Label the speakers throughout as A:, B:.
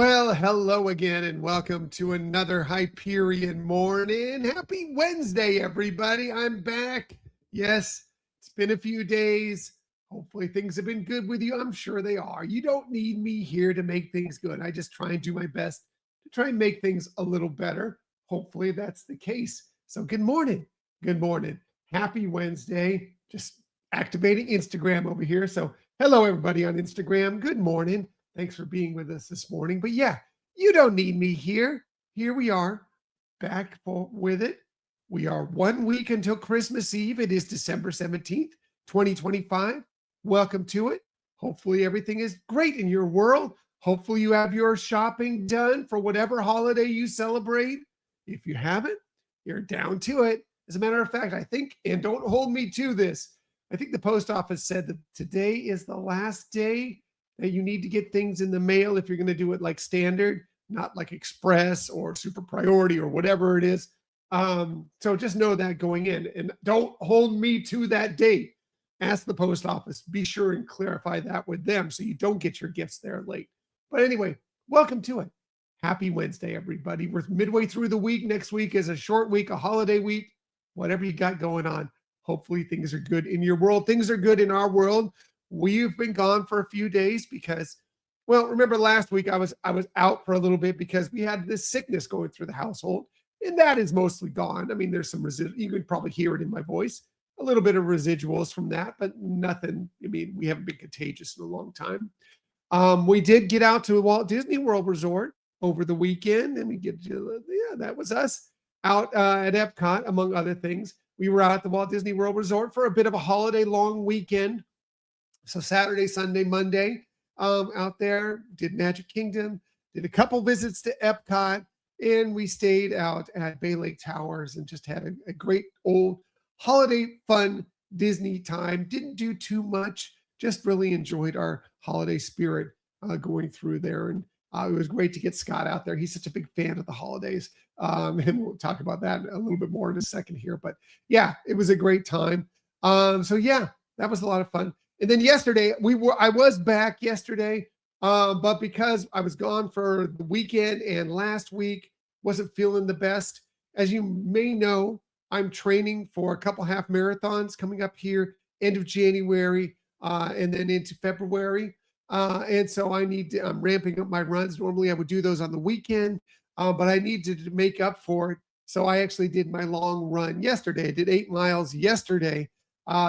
A: Well, hello again, and welcome to another Hyperion morning. Happy Wednesday, everybody. I'm back. Yes, it's been a few days. Hopefully, things have been good with you. I'm sure they are. You don't need me here to make things good. I just try and do my best to try and make things a little better. Hopefully, that's the case. So, good morning. Good morning. Happy Wednesday. Just activating Instagram over here. So, hello, everybody on Instagram. Good morning. Thanks for being with us this morning. But yeah, you don't need me here. Here we are, with it. We are 1 week until Christmas Eve. It is December 17th, 2025. Welcome to it. Hopefully everything is great in your world. Hopefully you have your shopping done for whatever holiday you celebrate. If you haven't, you're down to it. As a matter of fact, I think, and don't hold me to this, I think the post office said that today is the last day that you need to get things in the mail if you're going to do it like standard, not like express or super priority or whatever it is. So just know that going in, and don't hold me to that date. Ask the post office. Be sure and clarify that with them so you don't get your gifts there late. But anyway, welcome to it. Happy Wednesday, everybody. We're midway through the week. Next week is a short week, a holiday week, whatever you got going on. Hopefully things are good in your world. Things are good in our world. We've been gone for a few days because, well, remember last week I was out for a little bit because we had this sickness going through the household, and that is mostly gone. I mean, there's some you could probably hear it in my voice, a little bit of residuals from that, but nothing. I mean, we haven't been contagious in a long time. We did get out to Walt Disney World Resort over the weekend, and that was us out at Epcot, among other things. We were out at the Walt Disney World Resort for a bit of a holiday long weekend. So Saturday, Sunday, Monday, out there, did Magic Kingdom, did a couple visits to Epcot, and we stayed out at Bay Lake Towers and just had a great old holiday fun Disney time. Didn't do too much, just really enjoyed our holiday spirit going through there. And it was great to get Scott out there. He's such a big fan of the holidays. And we'll talk about that a little bit more in a second here. But yeah, it was a great time. So yeah, that was a lot of fun. And then yesterday, I was back yesterday, but because I was gone for the weekend and last week, wasn't feeling the best. As you may know, I'm training for a couple half marathons coming up here, end of January, and then into February. And so I'm ramping up my runs. Normally I would do those on the weekend, but I need to make up for it. So I actually did my long run yesterday. I did 8 miles yesterday.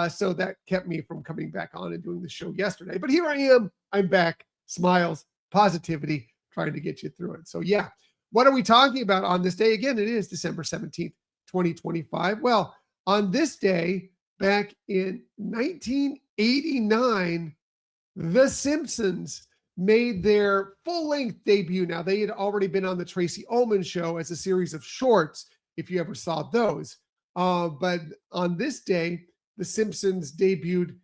A: So that kept me from coming back on and doing the show yesterday. But here I am. I'm back. Smiles, positivity, trying to get you through it. So yeah, what are we talking about on this day? Again, it is December 17th, 2025. Well, on this day, back in 1989, The Simpsons made their full-length debut. Now, they had already been on the Tracy Ullman Show as a series of shorts, if you ever saw those. But on this day, The Simpsons debuted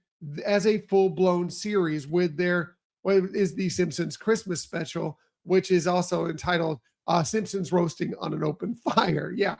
A: as a full-blown series with what is the Simpsons Christmas special, which is also entitled Simpsons Roasting on an Open Fire. Yeah.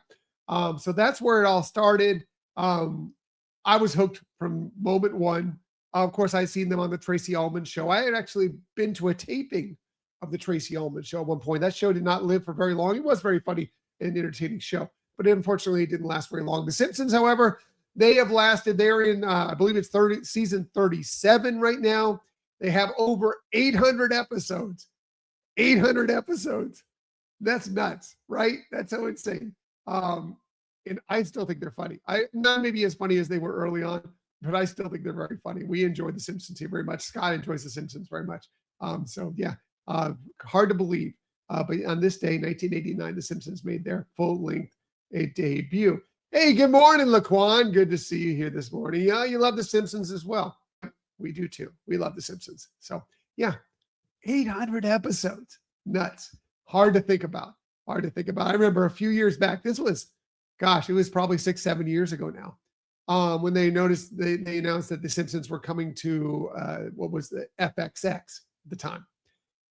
A: So that's where it all started. I was hooked from moment one. Of course, I'd seen them on the Tracy Ullman Show. I had actually been to a taping of the Tracy Ullman Show at one point. That show did not live for very long. It was a very funny and entertaining show, but unfortunately, it didn't last very long. The Simpsons, however, they have lasted. They're in, I believe it's season 37 right now. They have over 800 episodes. 800 episodes. That's nuts, right? That's so insane. And I still think they're funny. Not maybe as funny as they were early on, but I still think they're very funny. We enjoy The Simpsons here very much. Scott enjoys The Simpsons very much. So yeah, hard to believe. But on this day, 1989, The Simpsons made their full-length debut. Hey, good morning, Laquan. Good to see you here this morning. Yeah, you love The Simpsons as well. We do too. We love The Simpsons. So yeah, 800 episodes. Nuts. Hard to think about. Hard to think about. I remember a few years back. It was probably 6-7 years ago now. When they announced that The Simpsons were coming to what was the FXX at the time.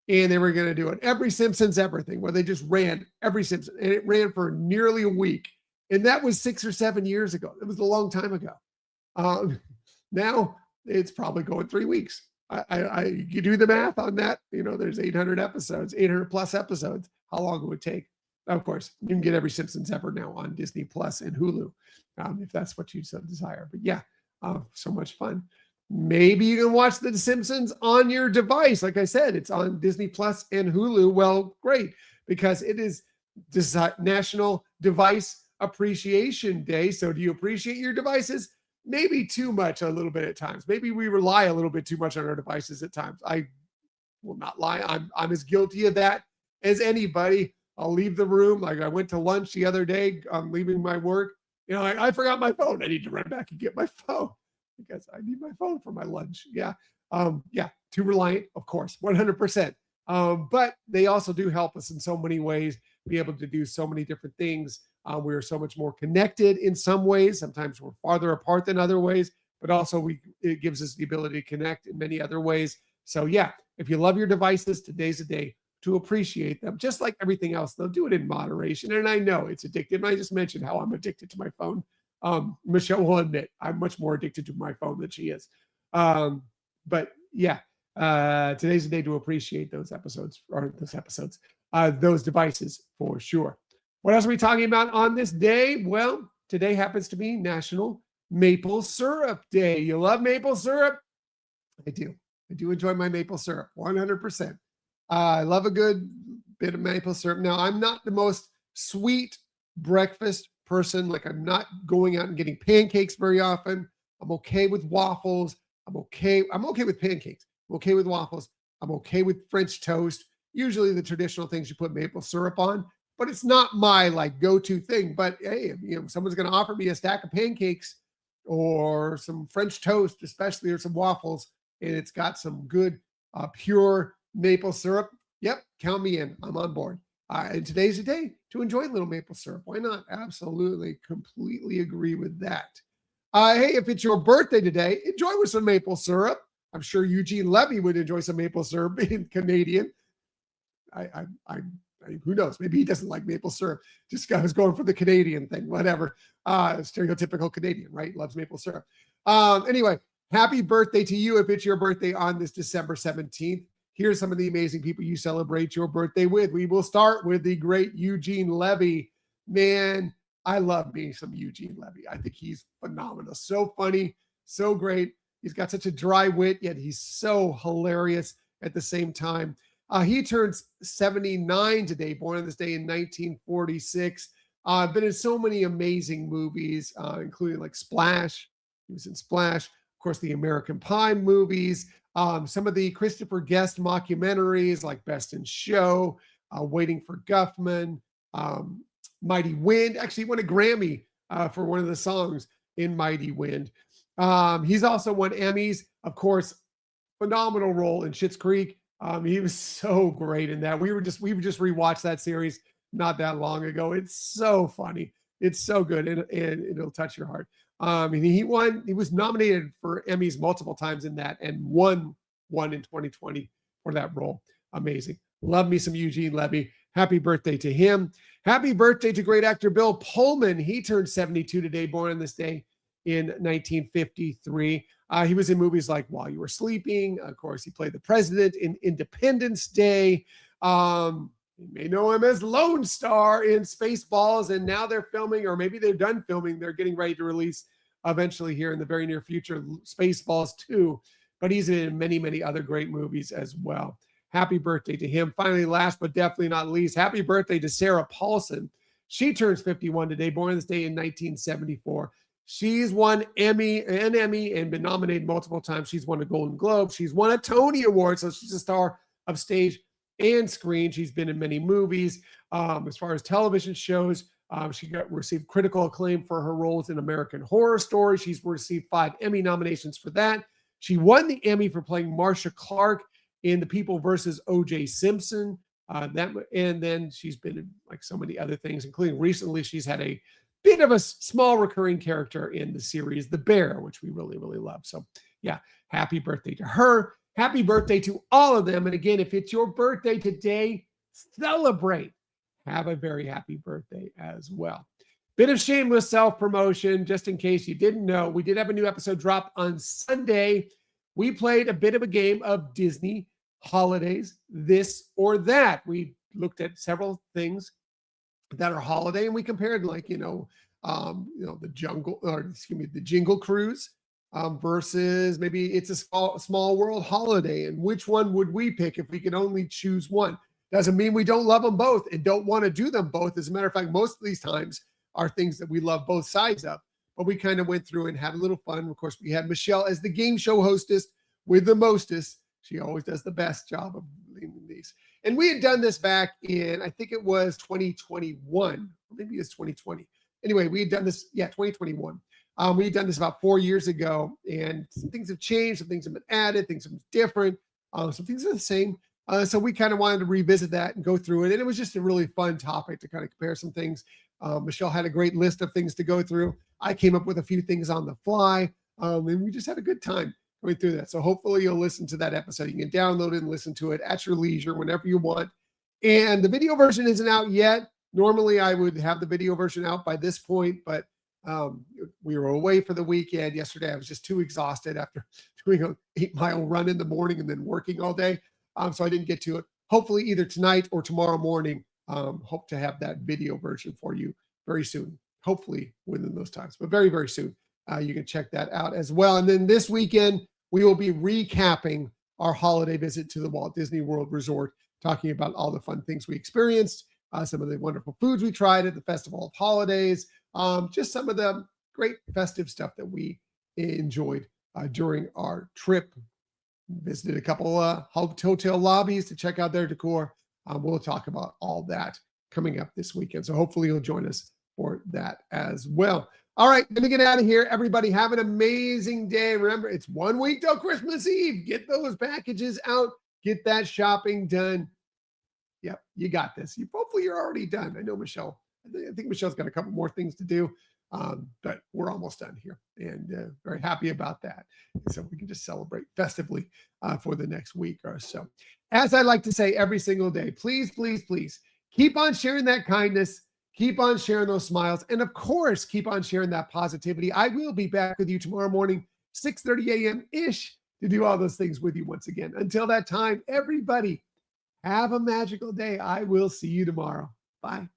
A: And they were going to do it every Simpsons everything, where they just ran every Simpsons. And it ran for nearly a week. And that was 6 or 7 years ago. It was a long time ago. Now it's probably going 3 weeks. You do the math on that. There's 800 episodes, 800 plus episodes. How long it would take? Of course, you can get every Simpsons ever now on Disney Plus and Hulu, if that's what you so desire. But yeah, so much fun. Maybe you can watch The Simpsons on your device. Like I said, it's on Disney Plus and Hulu. Well, great, because it is National Device Appreciation Day. So do you appreciate your devices? Maybe too much a little bit at times. Maybe we rely a little bit too much on our devices at times. I will not lie. I'm as guilty of that as anybody. I'll leave the room. Like I went to lunch the other day. I'm leaving my work. I forgot my phone. I need to run back and get my phone because I need my phone for my lunch. Yeah. Too reliant, of course, 100%. But they also do help us in so many ways, be able to do so many different things. We are so much more connected in some ways. Sometimes we're farther apart than other ways, but also it gives us the ability to connect in many other ways. So yeah, if you love your devices, today's a day to appreciate them. Just like everything else, they'll do it in moderation. And I know it's addictive. I just mentioned how I'm addicted to my phone. Michelle will admit I'm much more addicted to my phone than she is. But yeah, today's a day to appreciate those devices for sure. What else are we talking about on this day? Well, today happens to be National Maple Syrup Day. You love maple syrup? I do. I do enjoy my maple syrup, 100%. I love a good bit of maple syrup. Now, I'm not the most sweet breakfast person. Like I'm not going out and getting pancakes very often. I'm okay with waffles. I'm okay with pancakes. I'm okay with waffles. I'm okay with French toast. Usually the traditional things you put maple syrup on, but it's not my like go-to thing. But hey, if someone's going to offer me a stack of pancakes or some French toast, especially, or some waffles, and it's got some good pure maple syrup, yep, count me in. I'm on board. And today's the day to enjoy a little maple syrup. Why not? Absolutely, completely agree with that. Hey, if it's your birthday today, enjoy with some maple syrup. I'm sure Eugene Levy would enjoy some maple syrup, being Canadian. Who knows? Maybe he doesn't like maple syrup. Just I was going for the Canadian thing, whatever. Stereotypical Canadian, right? Loves maple syrup. Anyway, happy birthday to you if it's your birthday on this December 17th. Here's some of the amazing people you celebrate your birthday with. We will start with the great Eugene Levy. Man, I love me some Eugene Levy. I think he's phenomenal. So funny, so great. He's got such a dry wit, yet he's so hilarious at the same time. He turns 79 today, born on this day in 1946. Been in so many amazing movies, including like Splash. He was in Splash. Of course, the American Pie movies. Some of the Christopher Guest mockumentaries like Best in Show, Waiting for Guffman, Mighty Wind. Actually, he won a Grammy for one of the songs in Mighty Wind. He's also won Emmys. Of course, phenomenal role in Schitt's Creek. He was so great in that. We just rewatched that series not that long ago. It's so funny. It's so good, and it'll touch your heart. And he was nominated for Emmys multiple times in that, and won in 2020 for that role. Amazing. Love me some Eugene Levy. Happy birthday to him. Happy birthday to great actor Bill Pullman. He turned 72 today, born on this day in 1953. He was in movies like While You Were Sleeping. Of course, he played the president in Independence Day. You may know him as Lone Star in Spaceballs, and now they're filming, or maybe they're done filming. They're getting ready to release eventually here in the very near future, Spaceballs 2. But he's in many, many other great movies as well. Happy birthday to him. Finally, last but definitely not least, happy birthday to Sarah Paulson. She turns 51 today, born this day in 1974. She's won Emmy and been nominated multiple times. She's won a Golden Globe. She's won a Tony Award, so she's a star of stage and screen. She's been in many movies. As far as television shows, she received critical acclaim for her roles in American Horror Story. She's received 5 Emmy nominations for that. She won the Emmy for playing Marcia Clark in The People vs. O.J. Simpson. And then she's been in like so many other things, including recently she's had a bit of a small recurring character in the series The Bear, which we really, really love. So yeah, happy birthday to her. Happy birthday to all of them. And again, if it's your birthday today, celebrate. Have a very happy birthday as well. Bit of shameless self-promotion, just in case you didn't know. We did have a new episode drop on Sunday we played a bit of a game of Disney holidays, this or that. We looked at several things that are holiday, and we compared, like, the jungle, or excuse me, the Jingle Cruise, versus maybe It's a Small World Holiday, and which one would we pick if we could only choose one? Doesn't mean we don't love them both and don't want to do them both. As a matter of fact, most of these times are things that we love both sides of. But we kind of went through and had a little fun. Of course, we had Michelle as the game show hostess with the mostest. She always does the best job of leading these. And we had done this back in, I think it was 2021, or maybe it's 2020. Anyway, we had done this, 2021. We had done this about 4 years ago, and some things have changed, some things have been added, things have been different, some things are the same. So we kind of wanted to revisit that and go through it. And it was just a really fun topic to kind of compare some things. Michelle had a great list of things to go through. I came up with a few things on the fly, and we just had a good time going through that. So hopefully you'll listen to that episode. You can download it and listen to it at your leisure whenever you want. And the video version isn't out yet. Normally I would have the video version out by this point, but we were away for the weekend yesterday. I was just too exhausted after doing an 8-mile run in the morning and then working all day. So I didn't get to it. Hopefully either tonight or tomorrow morning, hope to have that video version for you very soon. Hopefully within those times, but very, very soon. You can check that out as well. And then this weekend, we will be recapping our holiday visit to the Walt Disney World Resort, talking about all the fun things we experienced, some of the wonderful foods we tried at the Festival of Holidays, just some of the great festive stuff that we enjoyed during our trip. Visited a couple hotel lobbies to check out their decor. We'll talk about all that coming up this weekend. So hopefully you'll join us for that as well. All right, let me get out of here. Everybody have an amazing day. Remember, it's 1 week till Christmas Eve. Get those packages out. Get that shopping done. Yep, you got this. Hopefully you're already done. I know Michelle. I think Michelle's got a couple more things to do, but we're almost done here, and very happy about that. So we can just celebrate festively for the next week or so. As I like to say every single day, please, please, please keep on sharing that kindness. Keep on sharing those smiles. And of course, keep on sharing that positivity. I will be back with you tomorrow morning, 6:30 a.m.-ish, to do all those things with you once again. Until that time, everybody, have a magical day. I will see you tomorrow. Bye.